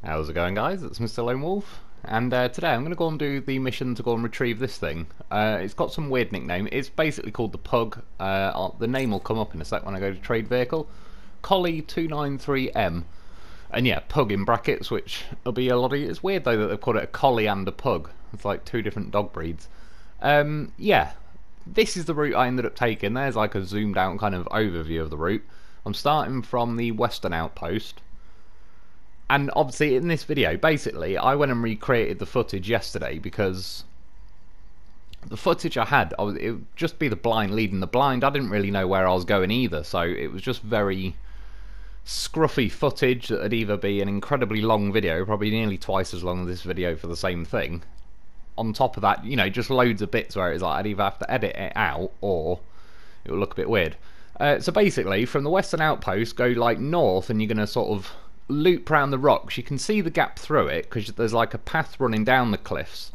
How's it going, guys? It's Mr. Lo4f, and today I'm going to go and do the mission to go and retrieve this thing. It's got some weird nickname. It's basically called the Pug. The name will come up in a sec when I go to trade vehicle. Collie 293M. And yeah, Pug in brackets, which will be a lot of... It's weird though that they've called it a Collie and a Pug. It's like two different dog breeds. Yeah, this is the route I ended up taking. There's like a zoomed out kind of overview of the route. I'm starting from the western outpost. And obviously in this video, basically, I went and recreated the footage yesterday because the footage I had, it would just be the blind leading the blind. I didn't really know where I was going either, so it was just very scruffy footage that would either be an incredibly long video, probably nearly twice as long as this video for the same thing. On top of that, you know, just loads of bits where it's like I'd either have to edit it out or it would look a bit weird. So basically, from the western outpost, go like north and you're going to sort of loop round the rocks. You can see the gap through it because there's like a path running down the cliffs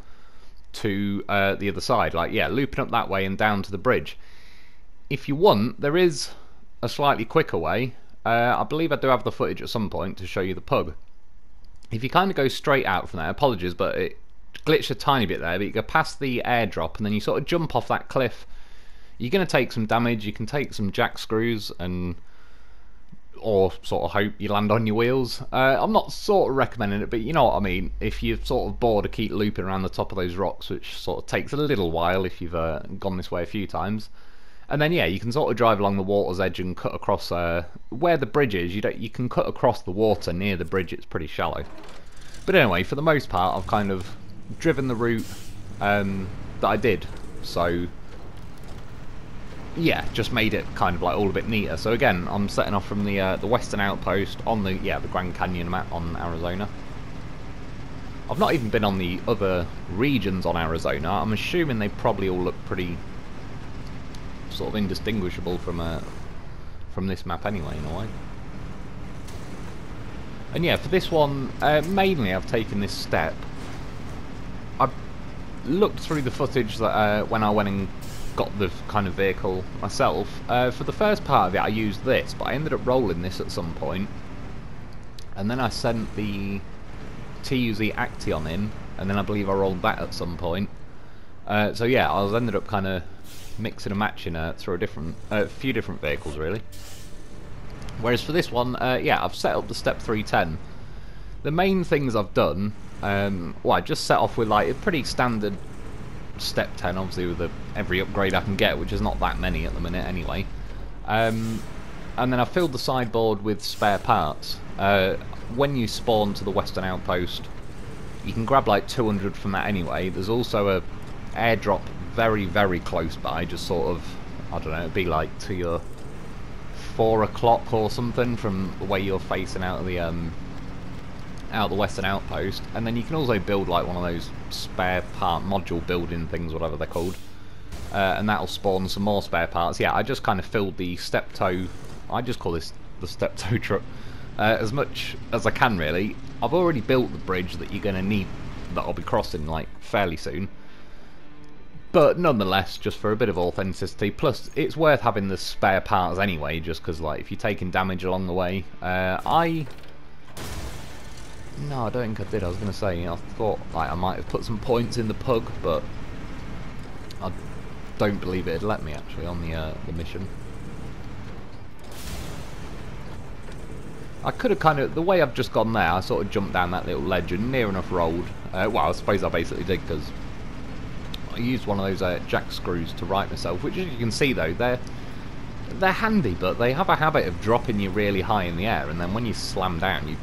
to the other side, like yeah, looping up that way and down to the bridge. If you want, there is a slightly quicker way. I believe I do have the footage at some point to show you the Pug. If you kind of go straight out from there, apologies but it glitched a tiny bit there, but you go past the airdrop and then you sort of jump off that cliff. You're going to take some damage. You can take some jack screws and or sort of hope you land on your wheels. I'm not sort of recommending it, but you know what I mean. If you're sort of bored to keep looping around the top of those rocks, which sort of takes a little while if you've gone this way a few times, and then yeah, you can sort of drive along the water's edge and cut across where the bridge is. You can cut across the water near the bridge. It's pretty shallow. But anyway, for the most part, I've kind of driven the route that I did. So yeah, just made it kind of like all a bit neater. So again, I'm setting off from the western outpost on the Grand Canyon map on Arizona. I've not even been on the other regions on Arizona. I'm assuming they probably all look pretty sort of indistinguishable from this map anyway, in a way. And yeah, for this one, mainly I've taken this step. I've looked through the footage that when I went and got the kind of vehicle myself. For the first part of it I used this, but I ended up rolling this at some point, and then I sent the TUZ Action in, and then I believe I rolled that at some point. So yeah, I ended up kind of mixing and matching through a few different vehicles really. Whereas for this one, yeah, I've set up the Step 310. The main things I've done, well, I just set off with like a pretty standard Step 10, obviously with every upgrade I can get, which is not that many at the minute anyway. And then I filled the sideboard with spare parts. When you spawn to the western outpost, you can grab like 200 from that anyway. There's also a airdrop very, very close by, just sort of, I don't know, it'd be like to your 4 o'clock or something from the way you're facing out of the western outpost. And then you can also build like one of those spare part module building things, whatever they're called, and that'll spawn some more spare parts. Yeah, I just kind of filled the step-tow, I just call this the step-tow truck, as much as I can really. I've already built the bridge that you're going to need, that I'll be crossing like fairly soon, but nonetheless, just for a bit of authenticity, plus it's worth having the spare parts anyway, just because like if you're taking damage along the way. No, I don't think I did. I was going to say, I thought like I might have put some points in the Pug, but I don't believe it'd let me actually on the mission. I could have kind of, the way I've just gone there, I sort of jumped down that little ledge and near enough rolled. Well, I suppose I basically did because I used one of those jack screws to right myself, which as you can see though, they're handy, but they have a habit of dropping you really high in the air, and then when you slam down, you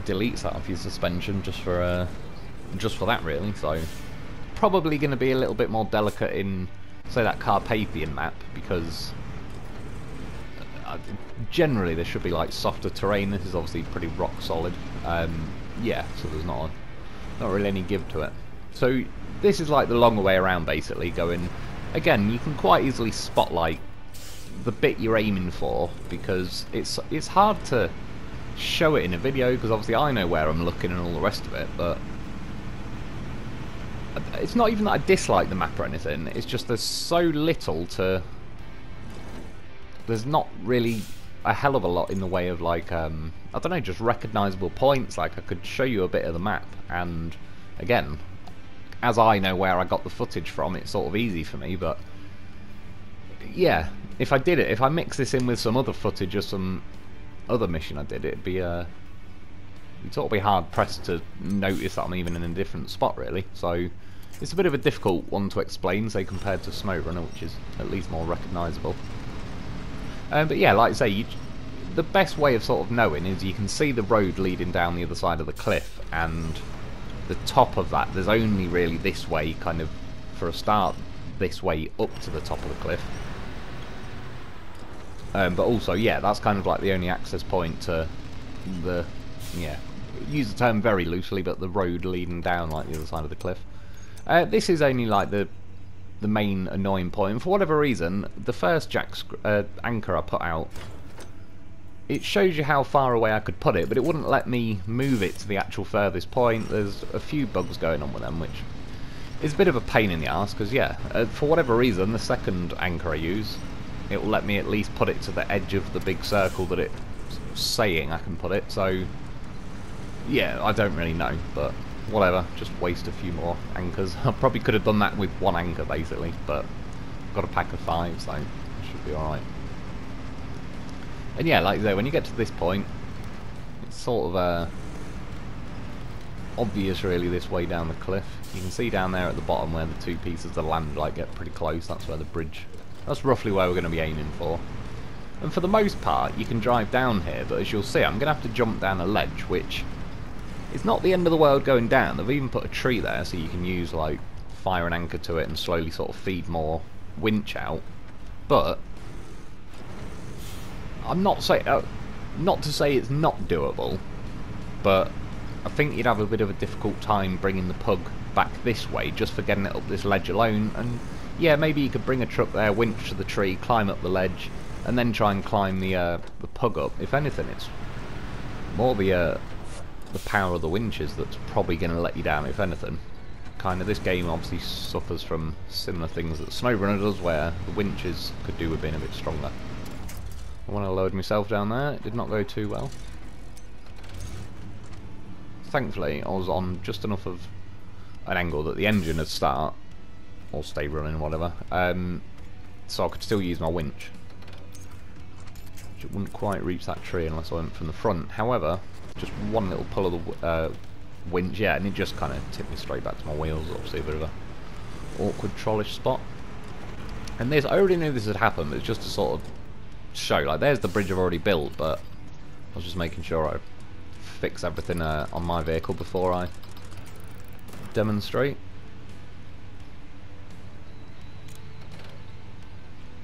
deletes that off your suspension just for that really. So probably going to be a little bit more delicate in say that Carpathian map, because generally there should be like softer terrain. This is obviously pretty rock solid. Yeah, so there's not really any give to it. So this is like the longer way around basically, going again, you can quite easily spot like the bit you're aiming for, because it's hard to show it in a video because obviously I know where I'm looking and all the rest of it, but it's not even that I dislike the map or anything, it's just there's so little to, there's not really a hell of a lot in the way of like I don't know, just recognisable points. Like I could show you a bit of the map, and again, as I know where I got the footage from, it's sort of easy for me. But yeah, if I mix this in with some other footage or some other mission I did, it'd sort of be hard pressed to notice that I'm even in a different spot, really. So it's a bit of a difficult one to explain, say, compared to Smoke Runner, which is at least more recognisable. But yeah, like I say, the best way of sort of knowing is you can see the road leading down the other side of the cliff, and the top of that, there's only really this way, kind of, for a start, this way up to the top of the cliff. But also, yeah, that's kind of like the only access point to the, yeah, use the term very loosely, but the road leading down like the other side of the cliff. This is only like the main annoying point, and for whatever reason, the first anchor I put out, it shows you how far away I could put it, but it wouldn't let me move it to the actual furthest point. There's a few bugs going on with them, which is a bit of a pain in the arse, because yeah, for whatever reason, the second anchor I use, it will let me at least put it to the edge of the big circle that it's saying I can put it. So yeah, I don't really know, but whatever, just waste a few more anchors. I probably could have done that with one anchor basically, but I've got a pack of 5, so it should be alright. And yeah, like I say, when you get to this point, it's sort of obvious really this way down the cliff. You can see down there at the bottom where the two pieces of land like get pretty close. That's where the bridge, that's roughly where we're going to be aiming for. And for the most part you can drive down here, but as you'll see, I'm going to have to jump down a ledge, which it's not the end of the world going down. They've even put a tree there so you can use, like, fire an anchor to it and slowly sort of feed more winch out. But I'm not saying, not to say it's not doable, but I think you'd have a bit of a difficult time bringing the pug back this way just for getting it up this ledge alone. And yeah, maybe you could bring a truck there, winch to the tree, climb up the ledge, and then try and climb the pug up. If anything, it's more the power of the winches that's probably going to let you down, if anything. Kind of, this game obviously suffers from similar things that SnowRunner does, where the winches could do with being a bit stronger. I want to load myself down there. It did not go too well. Thankfully, I was on just enough of an angle that the engine would start, or stay running, whatever, so I could still use my winch. It wouldn't quite reach that tree unless I went from the front. However, just one little pull of the winch, yeah, and it just kind of tipped me straight back to my wheels. Obviously a bit of a awkward trollish spot. And this, I already knew this had happened, but it's just to sort of show, like, there's the bridge I've already built, but I was just making sure I fix everything on my vehicle before I demonstrate.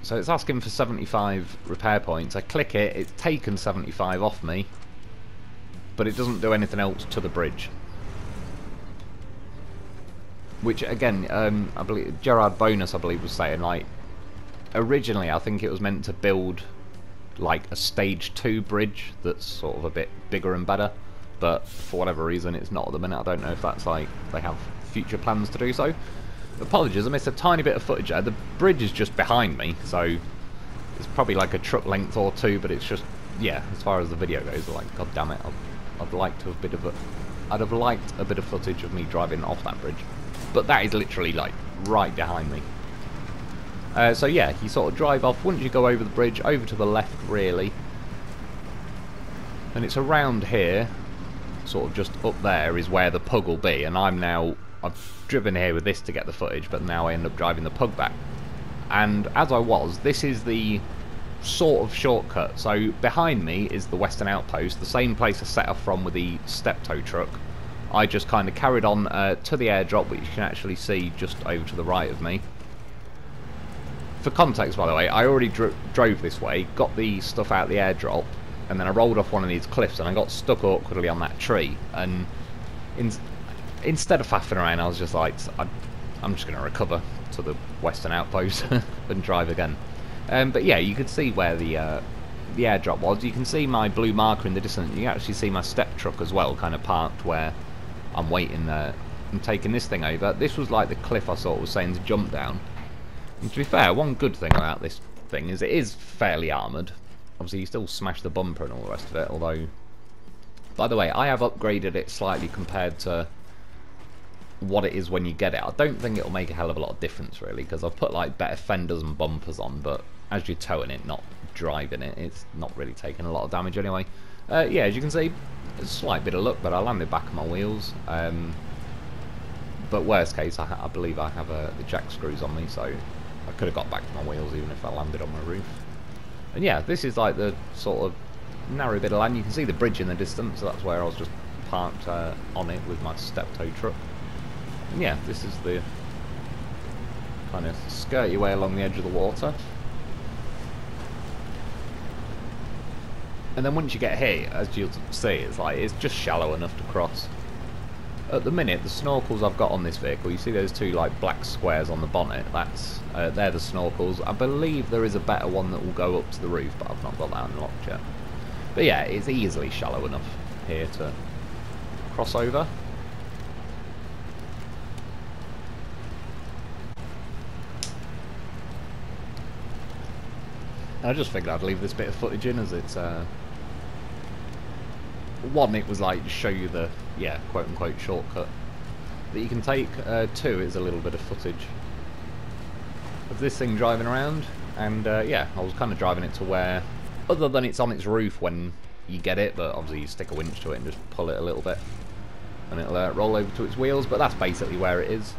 So it's asking for 75 repair points. I click it, it's taken 75 off me, but it doesn't do anything else to the bridge. Which again, I believe Gerard Bonus, I believe, was saying, like, originally I think it was meant to build like a stage 2 bridge that's sort of a bit bigger and better, but for whatever reason it's not at the minute. I don't know if that's like they have future plans to do so. Apologies, I missed a tiny bit of footage there. The bridge is just behind me, so it's probably like a truck length or two, but it's just, yeah, as far as the video goes, like, god damn it, I'd like to have I'd have liked a bit of footage of me driving off that bridge, but that is literally like right behind me. So yeah, you sort of drive off. Once you go over the bridge, over to the left really, and it's around here, sort of just up there is where the pug will be. And I've driven here with this to get the footage, but now I end up driving the pug back. And as I was, this is the sort of shortcut. So behind me is the Western Outpost, the same place I set off from with the step-tow truck. I just kind of carried on to the airdrop, which you can actually see just over to the right of me. For context, by the way, I already drove this way, got the stuff out of the airdrop, and then I rolled off one of these cliffs and I got stuck awkwardly on that tree. And instead of faffing around, I was just like, I'm just going to recover to the Western Outpost and drive again. But yeah, you could see where the airdrop was. You can see my blue marker in the distance. You can actually see my step truck as well, kind of parked where I'm waiting there and taking this thing over. This was like the cliff I sort of was saying to jump down. And to be fair, one good thing about this thing is it is fairly armoured. Obviously you still smash the bumper and all the rest of it, although... By the way, I have upgraded it slightly compared to what it is when you get it. I don't think it'll make a hell of a lot of difference really, because I've put like better fenders and bumpers on, but as you're towing it, not driving it, it's not really taking a lot of damage anyway. Yeah, as you can see, a slight bit of luck, but I landed back on my wheels. But worst case, I believe I have the jack screws on me, so I could have got back to my wheels even if I landed on my roof. And yeah, this is like the sort of narrow bit of land. You can see the bridge in the distance, so that's where I was just parked on it with my step-tow truck. And yeah, this is the kind of skirt your way along the edge of the water. And then once you get here, as you'll see, it's just shallow enough to cross. At the minute, the snorkels I've got on this vehicle, you see those two like black squares on the bonnet, they're the snorkels. I believe there is a better one that will go up to the roof, but I've not got that unlocked yet. But yeah, it's easily shallow enough here to cross over. I just figured I'd leave this bit of footage in, as it's one, it was like to show you the quote unquote shortcut that you can take. Two, it's a little bit of footage of this thing driving around, and yeah, I was kind of driving it to where, other than it's on its roof when you get it, but obviously you stick a winch to it and just pull it a little bit and it'll roll over to its wheels, but that's basically where it is.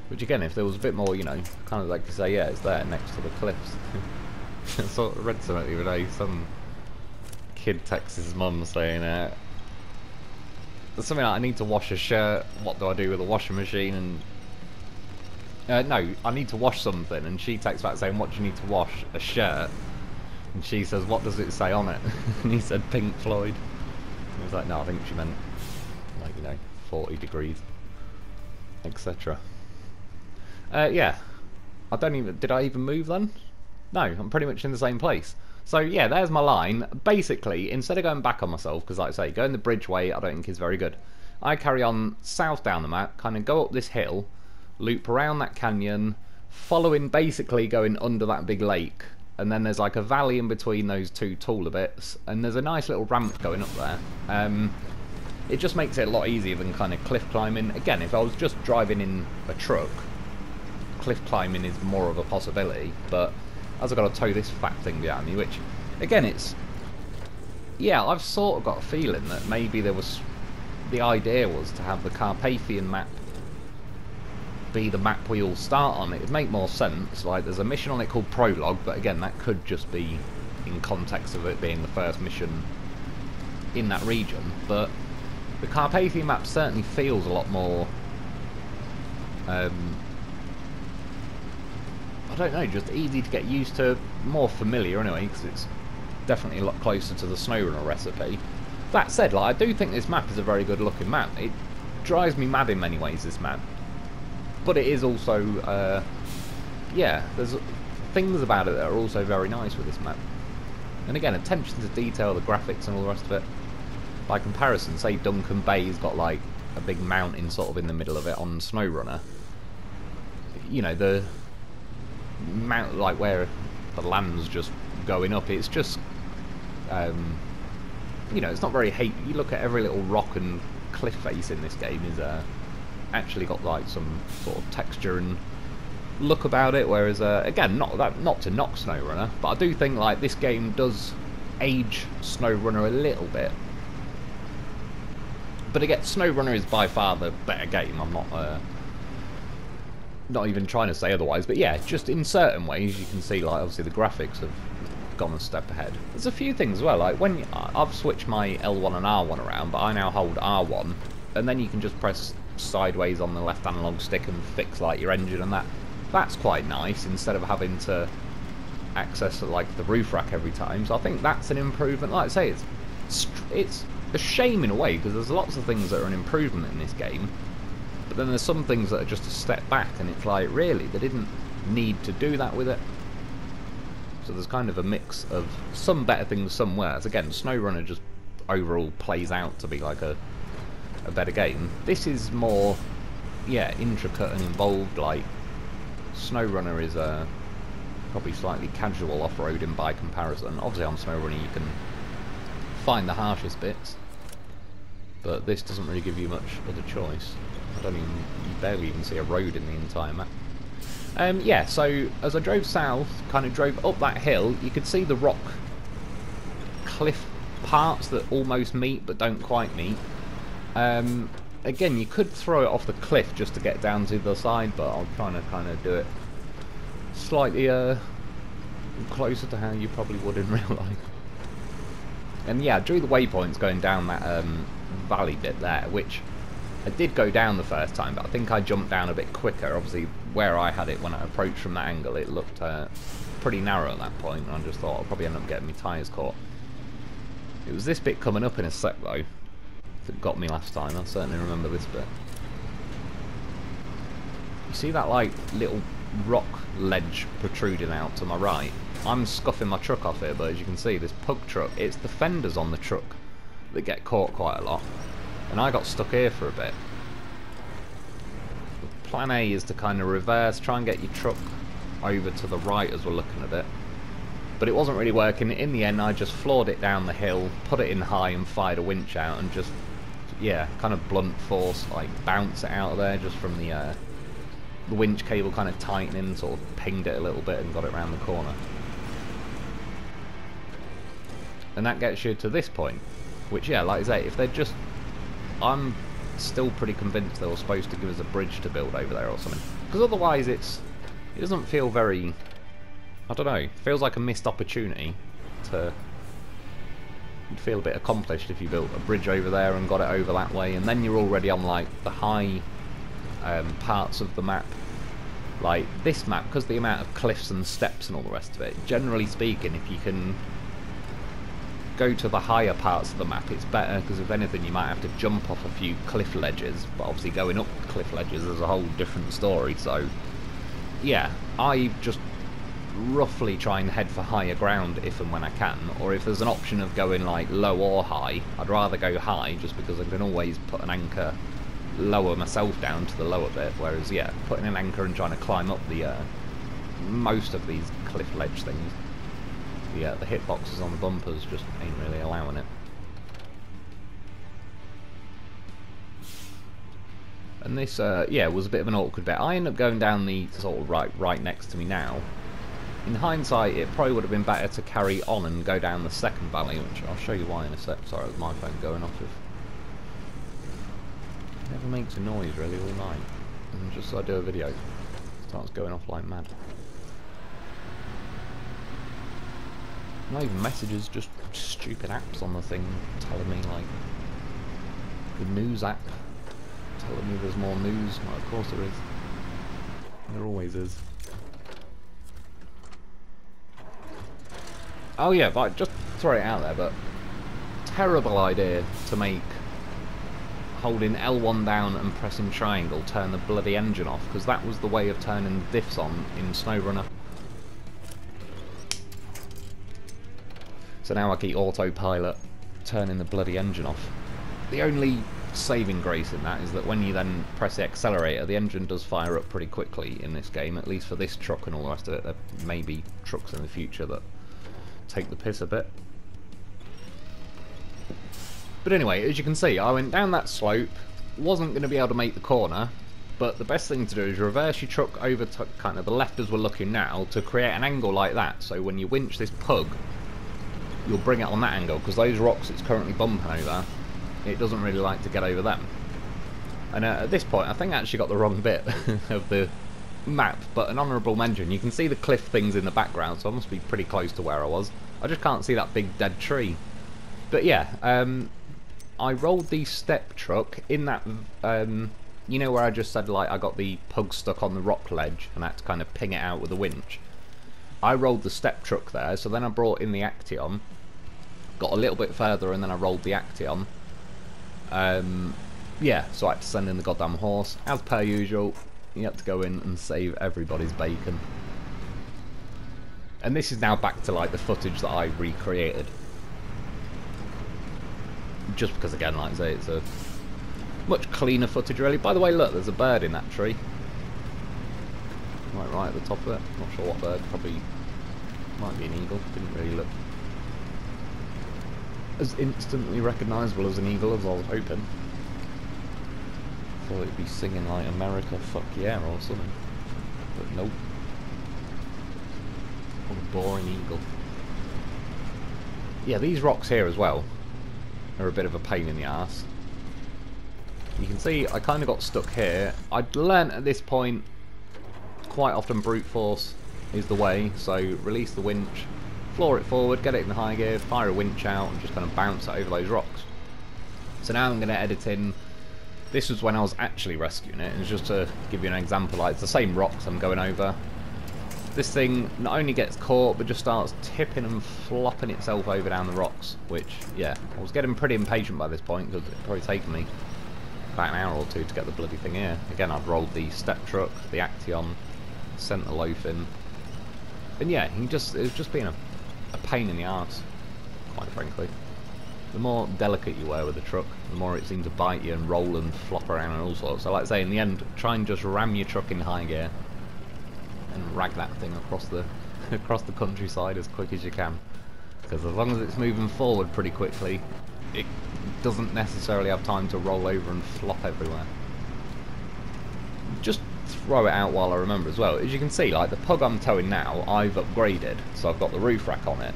Which again, if there was a bit more, you know, kind of like to say, yeah, it's there next to the cliffs. I sort of read something the other day, some kid texts his mum saying, something like, I need to wash a shirt, what do I do with a washing machine? And no, I need to wash something, and she texts back saying, what do you need to wash? A shirt. And she says, what does it say on it? And he said, Pink Floyd. And I was like, no, I think she meant, like, you know, 40 degrees, etc. Yeah, I don't even, did I even move then? No, I'm pretty much in the same place. So yeah, there's my line. Basically, instead of going back on myself, because like I say, going the bridge way I don't think is very good, I carry on south down the map, kind of go up this hill, loop around that canyon, following, basically going under that big lake, and then there's like a valley in between those two taller bits, and there's a nice little ramp going up there. It just makes it a lot easier than kind of cliff climbing. Again, if I was just driving in a truck, cliff climbing is more of a possibility, but as I've got to tow this fat thing behind me, which, again, it's... Yeah, I've sort of got a feeling that maybe there was... The idea was to have the Carpathian map be the map we all start on. It would make more sense. Like, there's a mission on it called Prologue, but again, that could just be in context of it being the first mission in that region. But the Carpathian map certainly feels a lot more... I don't know, just easy to get used to, more familiar anyway, because it's definitely a lot closer to the SnowRunner recipe. That said, like, I do think this map is a very good looking map. It drives me mad in many ways, this map. But it is also, yeah, there's things about it that are also very nice with this map. And again, attention to detail, the graphics and all the rest of it. By comparison, say Duncan Bay's got like a big mountain sort of in the middle of it on SnowRunner. You know, the mount, like where the land's just going up, it's just you know, it's not very you look at every little rock and cliff face in this game is actually got like some sort of texture and look about it, whereas again, not to knock SnowRunner, but I do think like this game does age SnowRunner a little bit. But again, SnowRunner is by far the better game. I'm not even trying to say otherwise, but yeah, just in certain ways you can see, like, obviously the graphics have gone a step ahead. There's a few things as well, like when I've switched my L1 and R1 around, but I now hold R1, and then you can just press sideways on the left analog stick and fix like your engine and that. That's quite nice, instead of having to access like the roof rack every time. So I think that's an improvement. Like I say, it's a shame in a way, because there's lots of things that are an improvement in this game. But then there's some things that are just a step back, and it's like, really, they didn't need to do that with it. So there's kind of a mix of some better things, some worse. Again, SnowRunner just overall plays out to be like a better game. This is more, yeah, intricate and involved. Like, SnowRunner is Probably slightly casual off-roading by comparison. Obviously on SnowRunner you can find the harshest bits, but this doesn't really give you much other choice. You barely even see a road in the entire map. Yeah, so as I drove south, kind of drove up that hill, you could see the rock cliff parts that almost meet but don't quite meet. Again, you could throw it off the cliff just to get down to the other side, but I'm trying to kind of do it slightly closer to how you probably would in real life. And yeah, I drew the waypoints going down that valley bit there, which I did go down the first time, but I think I jumped down a bit quicker. Obviously, where I had it when I approached from that angle, it looked pretty narrow at that point, and I just thought I'll probably end up getting my tyres caught. It was this bit coming up in a sec, though, that got me last time. I certainly remember this bit. You see that, like, little rock ledge protruding out to my right? I'm scuffing my truck off here, but as you can see, this pug truck, it's the fenders on the truck that get caught quite a lot. And I got stuck here for a bit. Plan A is to kind of reverse, try and get your truck over to the right as we're looking at it. But it wasn't really working. In the end, I just floored it down the hill, put it in high and fired a winch out and just, yeah, kind of blunt force, like bounce it out of there just from the winch cable kind of tightening, sort of pinged it a little bit and got it around the corner. And that gets you to this point, which, yeah, like I say, if they're just... I'm still pretty convinced they were supposed to give us a bridge to build over there or something. Because otherwise it doesn't feel very... I don't know, it feels like a missed opportunity to... You'd feel a bit accomplished if you built a bridge over there and got it over that way, and then you're already on, like, the high parts of the map. Like, this map, because the amount of cliffs and steps and all the rest of it, generally speaking, if you can go to the higher parts of the map, it's better, because if anything you might have to jump off a few cliff ledges, but obviously going up cliff ledges is a whole different story. So yeah, I just roughly try and head for higher ground if and when I can, or if there's an option of going like low or high, I'd rather go high just because I can always put an anchor, lower myself down to the lower bit, whereas yeah, putting an anchor and trying to climb up the most of these cliff ledge things, yeah, the hitboxes on the bumpers just ain't really allowing it. And this, yeah, was a bit of an awkward bit. I ended up going down the sort of right next to me now. In hindsight, it probably would have been better to carry on and go down the second valley, which I'll show you why in a sec. Sorry, it was my phone going off. It never makes a noise really all night. And just so I do a video, it starts going off like mad. Not even messages, just stupid apps on the thing telling me, like, the news app telling me there's more news. Well, of course there is. There always is. Oh yeah, but just throw it out there, but terrible idea to make holding L1 down and pressing triangle turn the bloody engine off, because that was the way of turning the diffs on in SnowRunner. So now I keep autopilot turning the bloody engine off. The only saving grace in that is that when you then press the accelerator, the engine does fire up pretty quickly in this game, at least for this truck and all the rest of it. There may be trucks in the future that take the piss a bit. But anyway, as you can see, I went down that slope, wasn't going to be able to make the corner, but the best thing to do is reverse your truck over to kind of the left as we're looking now to create an angle like that, so when you winch this pug, you'll bring it on that angle, because those rocks it's currently bumping over, it doesn't really like to get over them. And at this point, I think I actually got the wrong bit of the map, but an honourable mention. You can see the cliff things in the background, so I must be pretty close to where I was. I just can't see that big dead tree. But yeah, I rolled the step truck in that, you know where I just said like I got the pug stuck on the rock ledge and I had to kind of ping it out with a winch? I rolled the step truck there, so then I brought in the Action, got a little bit further and then I rolled the Action. Yeah, so I had to send in the goddamn horse. As per usual, you have to go in and save everybody's bacon. And this is now back to like the footage that I recreated. Just because, again, like I say, it's a much cleaner footage really. By the way, look, there's a bird in that tree. Right at the top of it. Not sure what bird, probably Might be an eagle, didn't really look as instantly recognisable as an eagle as I was hoping. Thought it'd be singing like America fuck yeah or something. But nope. What a boring eagle. Yeah, these rocks here as well are a bit of a pain in the arse. You can see I kind of got stuck here. I'd learnt at this point quite often brute force is the way, so release the winch, floor it forward, get it in high gear, fire a winch out and just kind of bounce it over those rocks. So now I'm going to edit in, this was when I was actually rescuing it, and just to give you an example, like it's the same rocks I'm going over. This thing not only gets caught but just starts tipping and flopping itself over down the rocks, which, yeah, I was getting pretty impatient by this point because it'd probably taken me about an hour or two to get the bloody thing here. Again, I've rolled the step truck, the Action, sent the loaf in. And yeah, it was just being a pain in the arse, quite frankly. The more delicate you were with the truck, the more it seemed to bite you and roll and flop around and all sorts. So like I say, in the end, try and just ram your truck in high gear and rag that thing across the across the countryside as quick as you can. Because as long as it's moving forward pretty quickly, it doesn't necessarily have time to roll over and flop everywhere. Just throw it out while I remember as well. As you can see, like the pug I'm towing now, I've upgraded, so I've got the roof rack on it.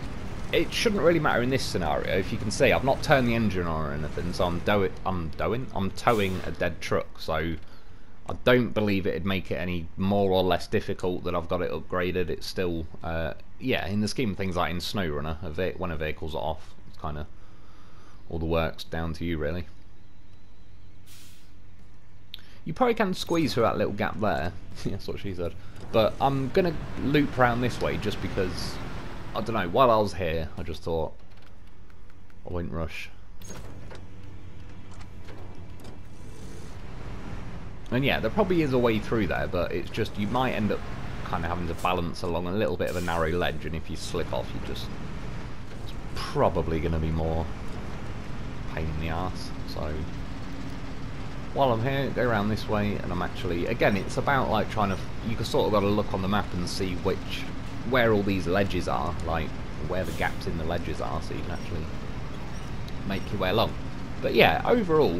It shouldn't really matter in this scenario. If you can see, I've not turned the engine on or anything, so I'm towing a dead truck, so I don't believe it'd make it any more or less difficult that I've got it upgraded. It's still, yeah, in the scheme of things like in SnowRunner, when a vehicle's off, it's kind of all the work's down to you, really. You probably can squeeze through that little gap there. That's what she said. But I'm going to loop around this way just because, I don't know, while I was here, I just thought I wouldn't rush. And yeah, there probably is a way through there, but it's just, you might end up kind of having to balance along a little bit of a narrow ledge, and if you slip off, it's probably going to be more pain in the arse. So while I'm here, go around this way, and I'm actually, again, it's about like trying to, you can sort of got to look on the map and see where all these ledges are, like where the gaps in the ledges are, so you can actually make your way along. But yeah, overall,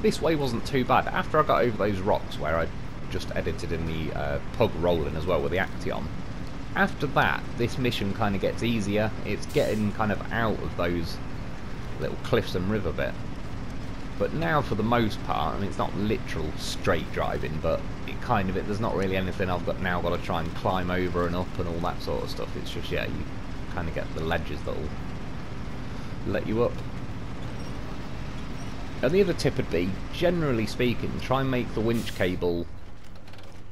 this way wasn't too bad. After I got over those rocks where I just edited in the pug rolling as well with the Action, after that, this mission kind of gets easier. It's getting kind of out of those little cliffs and river bit. But now, for the most part, I mean, it's not literal straight driving, but there's not really anything I've now got to try and climb over and up and all that sort of stuff. It's just, yeah, you kind of get the ledges that'll let you up. And the other tip would be, generally speaking, try and make the winch cable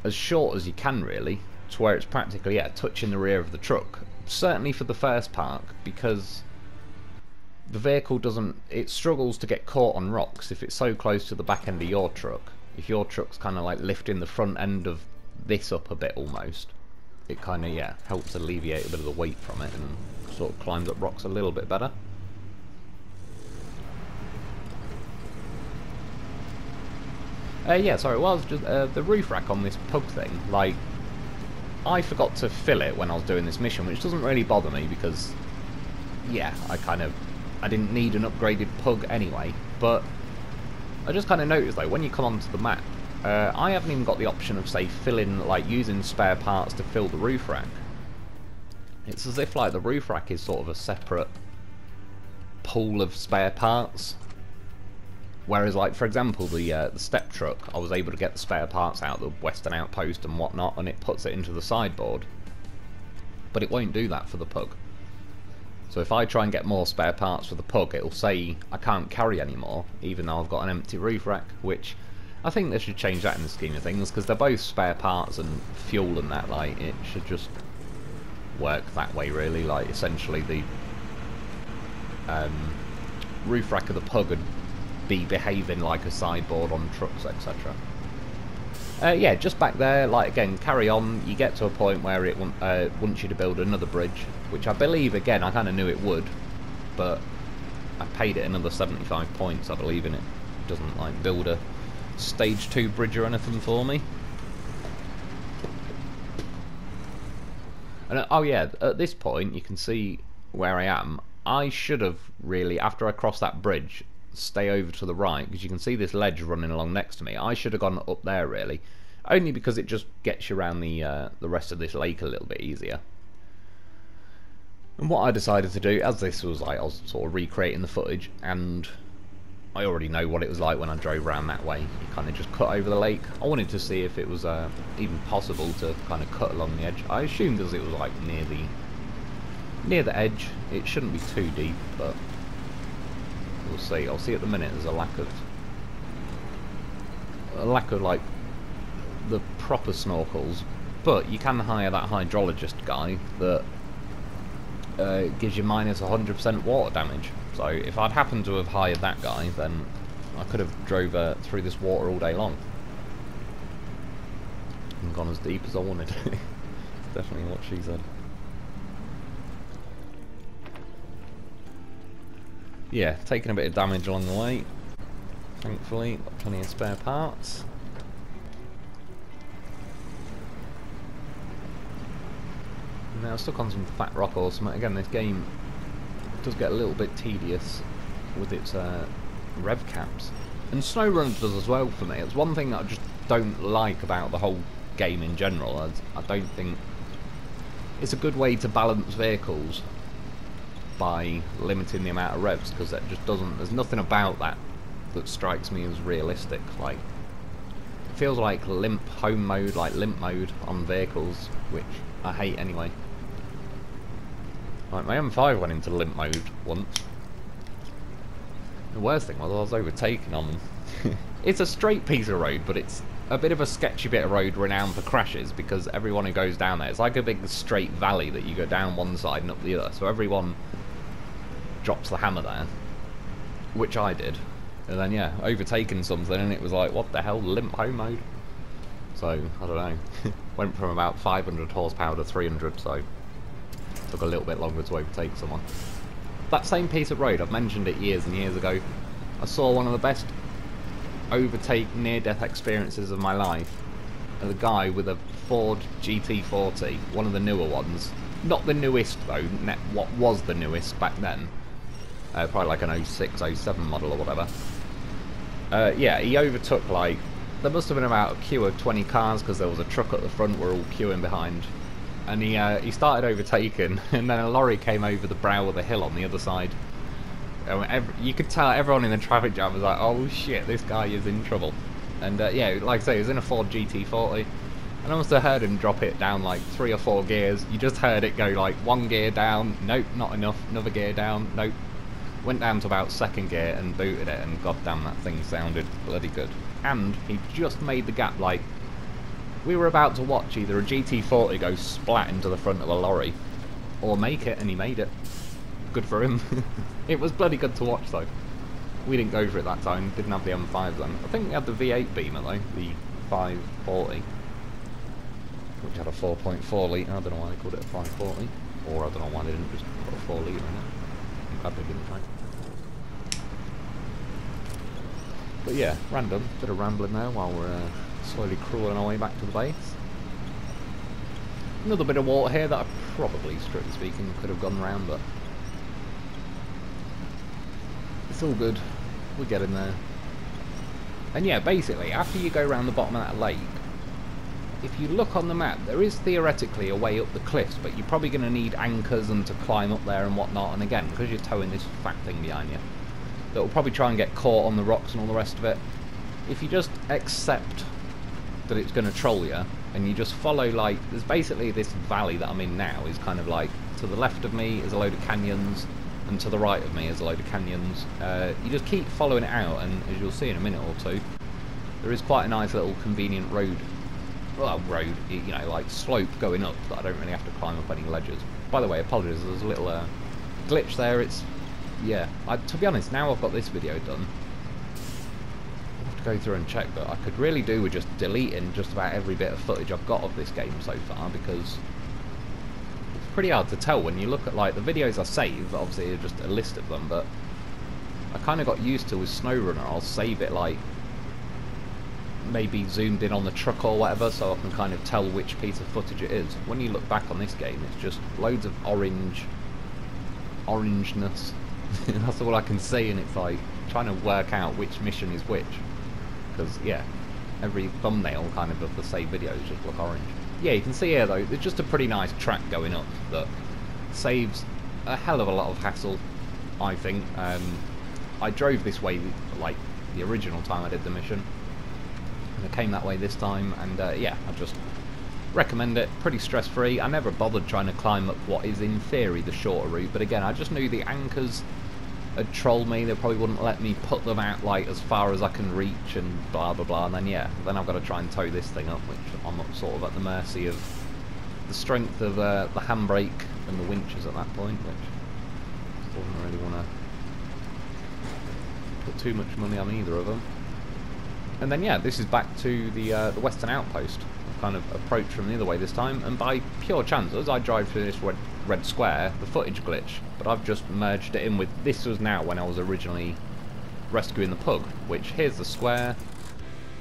as short as you can, really, to where it's practically, yeah, touching the rear of the truck. Certainly for the first part, because the vehicle it struggles to get caught on rocks if it's so close to the back end of your truck. If your truck's kind of like lifting the front end of this up a bit almost, it kind of, yeah, helps alleviate a bit of the weight from it and sort of climbs up rocks a little bit better. Yeah, sorry, it was just the roof rack on this pug thing. Like, I forgot to fill it when I was doing this mission, which doesn't really bother me because, yeah, I didn't need an upgraded pug anyway. But I just kind of noticed though, when you come onto the map, I haven't even got the option of, say, using spare parts to fill the roof rack. It's as if like the roof rack is sort of a separate pool of spare parts. Whereas, like, for example, the step truck, I was able to get the spare parts out, the western outpost and whatnot, and it puts it into the sideboard. But it won't do that for the pug. So if I try and get more spare parts for the pug, it'll say I can't carry anymore, even though I've got an empty roof rack, which I think they should change that in the scheme of things, because they're both spare parts and fuel and that, like, it should just work that way, really. Like, essentially the roof rack of the pug would be behaving like a sideboard on trucks, etc. Yeah, just back there, like, again, carry on. You get to a point where it wants you to build another bridge, which I believe, again, I kind of knew it would, but I paid it another 75 points, I believe, in it. It doesn't, like, build a stage 2 bridge or anything for me. And oh yeah, at this point you can see where I am. I should have really, after I crossed that bridge, stay over to the right, because you can see this ledge running along next to me. I should have gone up there really, only because it just gets you around the rest of this lake a little bit easier. And what I decided to do, as this was like, I was sort of recreating the footage, and I already know what it was like when I drove around that way. You kind of just cut over the lake. I wanted to see if it was even possible to kind of cut along the edge. I assumed as it was like near the edge, it shouldn't be too deep, but we'll see. I'll see at the minute there's a lack of like the proper snorkels, but you can hire that hydrologist guy that gives you minus 100% water damage. So if I'd happened to have hired that guy, then I could have drove through this water all day long and gone as deep as I wanted. Definitely what she said. Yeah, taking a bit of damage along the way. Thankfully, got plenty of spare parts. Now stuck on some fat rock or something. Again, this game does get a little bit tedious with its rev caps, and SnowRunner does as well for me. It's one thing that I just don't like about the whole game in general. I don't think it's a good way to balance vehicles by limiting the amount of revs, because that just doesn't. There's nothing about that strikes me as realistic. Like, it feels like limp home mode, like limp mode on vehicles, which I hate anyway. Like, my M5 went into limp mode once. The worst thing was I was overtaken on them. It's a straight piece of road, but it's a bit of a sketchy bit of road renowned for crashes, because everyone who goes down there, it's like a big straight valley that you go down one side and up the other, so everyone drops the hammer there, which I did. And then, yeah, overtaken something, and it was like, what the hell, limp home mode? So, I don't know. Went from about 500 horsepower to 300, so took a little bit longer to overtake someone. That same piece of road, I've mentioned it years and years ago, I saw one of the best overtake near-death experiences of my life. A guy with a Ford GT40, one of the newer ones. Not the newest though, what was the newest back then. Probably like an 06, 07 model or whatever. Yeah, he overtook, like, there must have been about a queue of 20 cars, because there was a truck at the front we're all queuing behind. And he started overtaking, and then a lorry came over the brow of the hill on the other side. And you could tell everyone in the traffic jam was like, oh shit, this guy is in trouble. And yeah, like I say, he was in a Ford GT40, and I must have heard him drop it down like 3 or 4 gears. You just heard it go like 1 gear down, nope, not enough, another gear down, nope. Went down to about 2nd gear and booted it, and goddamn, that thing sounded bloody good. And he just made the gap. Like, we were about to watch either a GT40 go splat into the front of a lorry, or make it, and he made it. Good for him. It was bloody good to watch though. We didn't go for it that time, didn't have the M5 then. I think we had the V8 Beamer though, the 540, which had a 4.4 litre. I don't know why they called it a 540, or I don't know why they didn't just put a 4 litre in it. I'm glad they didn't, right? But yeah, random, bit of rambling there while we're slowly crawling our way back to the base. Another bit of water here that I probably, strictly speaking, could have gone round, but it's all good. We're getting there. And yeah, basically, after you go around the bottom of that lake, if you look on the map, there is theoretically a way up the cliffs, but you're probably going to need anchors and to climb up there and whatnot. And again, because you're towing this fat thing behind you, that will probably try and get caught on the rocks and all the rest of it. If you just accept that it's going to troll you, and you just follow, like, there's basically this valley that I'm in now is kind of like, to the left of me is a load of canyons, and to the right of me is a load of canyons. You just keep following it out, and as you'll see in a minute or two, there is quite a nice little convenient road, well, road, you know, like slope going up, that I don't really have to climb up any ledges. By the way, apologies, there's a little glitch there. It's, yeah, to be honest, now I've got this video done, I'll have to go through and check, but I could really do with just deleting just about every bit of footage I've got of this game so far, because it's pretty hard to tell when you look at, like, the videos I save, obviously are just a list of them, but I kind of got used to with SnowRunner, I'll save it like maybe zoomed in on the truck or whatever, so I can kind of tell which piece of footage it is. When you look back on this game, it's just loads of orangeness. That's all I can see, and it's like trying to work out which mission is which. Because, yeah, every thumbnail kind of the same videos just look orange. Yeah, you can see here though, there's just a pretty nice track going up that saves a hell of a lot of hassle, I think. I drove this way like the original time I did the mission, and I came that way this time, and yeah, I just recommend it. Pretty stress free. I never bothered trying to climb up what is in theory the shorter route, but again, I just knew the anchors had trolled me. They probably wouldn't let me put them out like as far as I can reach and blah blah blah, and then yeah, then I've got to try and tow this thing up, which I'm sort of at the mercy of the strength of the handbrake and the winches at that point, which doesn't really want to put too much money on either of them. And then yeah, this is back to the western outpost. I've kind of approached from the other way this time, and by pure chance, as I drive through this red square, the footage glitched, but I've just merged it in with, this was now when I was originally rescuing the pug, which here's the square.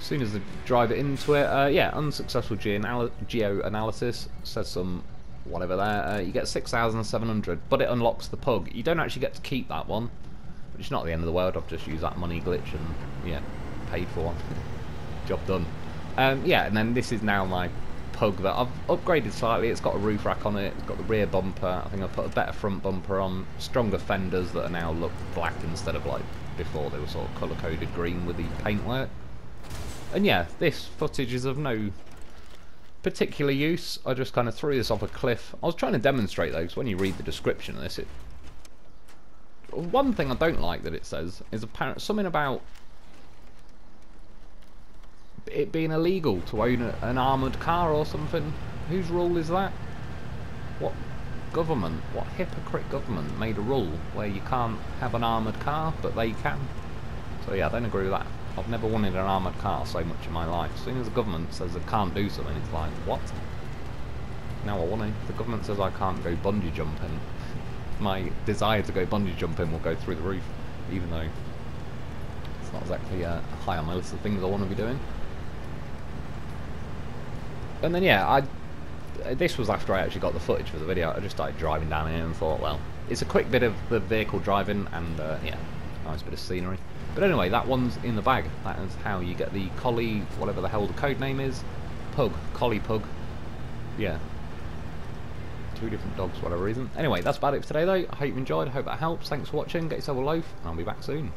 As soon as I drive it into it, yeah, unsuccessful geoanalysis, says some whatever there, you get 6,700, but it unlocks the pug. You don't actually get to keep that one, which is not the end of the world. I've just used that money glitch and yeah, paid for one. Job done. Yeah, and then this is now my pug that I've upgraded slightly. It's got a roof rack on it, it's got the rear bumper. I think I've put a better front bumper on, stronger fenders that are now look black instead of like before they were sort of colour coded green with the paintwork. And yeah, this footage is of no particular use. I just kind of threw this off a cliff. I was trying to demonstrate though, because when you read the description of this, one thing I don't like that it says is apparently something about it being illegal to own an armoured car or something. Whose rule is that? What government, what hypocrite government made a rule where you can't have an armoured car but they can? So yeah, I don't agree with that. I've never wanted an armoured car so much in my life. As soon as the government says I can't do something, it's like, what? Now I want to. If the government says I can't go bungee jumping, my desire to go bungee jumping will go through the roof, even though it's not exactly high on my list of things I want to be doing. And then yeah, this was after I actually got the footage for the video. I just started driving down here and thought, well, it's a quick bit of the vehicle driving and yeah, nice bit of scenery. But anyway, that one's in the bag. That is how you get the Collie, whatever the hell the code name is, pug, Collie pug. Yeah, two different dogs for whatever reason. Anyway, that's about it for today though. I hope you enjoyed, I hope that helps. Thanks for watching, get yourself a loaf, and I'll be back soon.